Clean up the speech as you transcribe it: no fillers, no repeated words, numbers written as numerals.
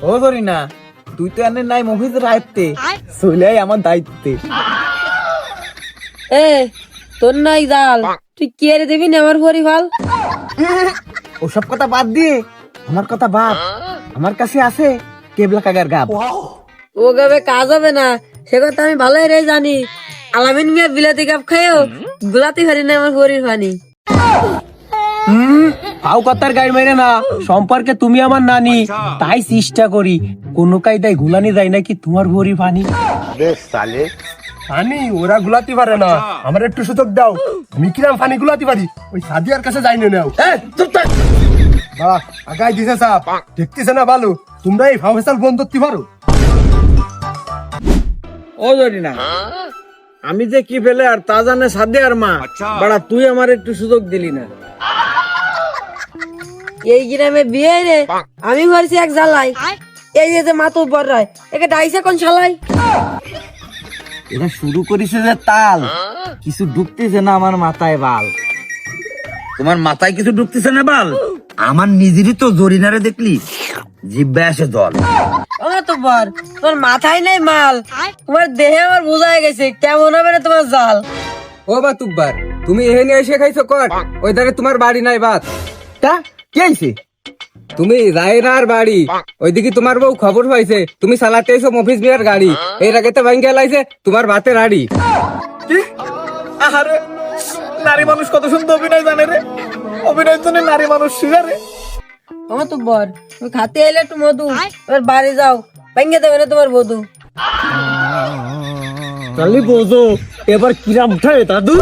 ও ধরি না, তুই তো এনে নাই মফিজের আয়ত্তে, চলে আমার দায়িত্বে। এ তোর নাই জাল, তুই কি আরে দিবি না আমার ভরি ভাল? ওসব কথা বাদ দিয়ে আমার কথা বাদ, আমার কাছে আছে কেবলা কাগার গাব। ও গাবে কাজ হবে না, সে কথা আমি ভালোই রে জানি। আলামিন মিয়া বিলাতি কাপ খাইও গুলাতি পারি না আমার ভরির পানি। ফাউ কথার গাড়ি মেরে না, সম্পর্কে তুমি আমার নানি, তাই চেষ্টা করি কোন কায়দায় গুলানি যায় নাকি তোমার ভরি পানি। পানি ওরা গুলাতে পারে না, আমার একটু সুযোগ দাও, আমি কিরাম পানি গুলাতে পারি, ওই সাদিয়ার কাছে যাই নাও। বাহ, আগাই দিছে সাপ, দেখতেছে না ভালো, তোমরা এই ফাউসাল বন্ধ করতে পারো? ও ধরি না, আমি যে কি ফেলে আর তা জানে সাদে আর মা, বাড়া তুই আমার একটু সুযোগ দিলি না। এই গ্রামে বিয়ে রে আমি ভরছি এক জ্বালাই, এই যে মাথা উপর রয় একে ডাইছে কোন শালাই। এটা শুরু করেছে যে তাল, কিছু ঢুকতেছে না আমার মাথায় বাল। তোমার মাথায় কিছু ঢুকতেছে না বাল? আমার নিজেরই তো জরিনারে দেখলি জিব্বা আসে জল। আমার তো বর তোমার মাথায় নেই মাল, তোমার দেহে আমার বোঝা হয়ে গেছে কেমন হবে না তোমার জাল। ও বা তুব্বার, তুমি এখানে এসে খাইছো কর, ওই ধারে তোমার বাড়ি নাই বাত। তা কি আইছে? তুমি রায়নার বাড়ি, ওইদিকে তোমার বউ খবর পাইছে তুমি চালাতে এসো মফিজ মিয়ার গাড়ি, এই রাগেতে ভাঙ্গে লাইছে তোমার ভাতে রাড়ি। আরে নারী মানুষ কত সুন্দর অভিনয় জানে রে, অভিনয়ের জন্য নারী মানুষ শিখারে। আমার তো বর তুমি খাতে এলে একটু মধু, এবার বাড়ি যাও ভেঙে দেবে না তোমার বধু। তাহলে বোঝো এবার কিরাম উঠায় দাদু।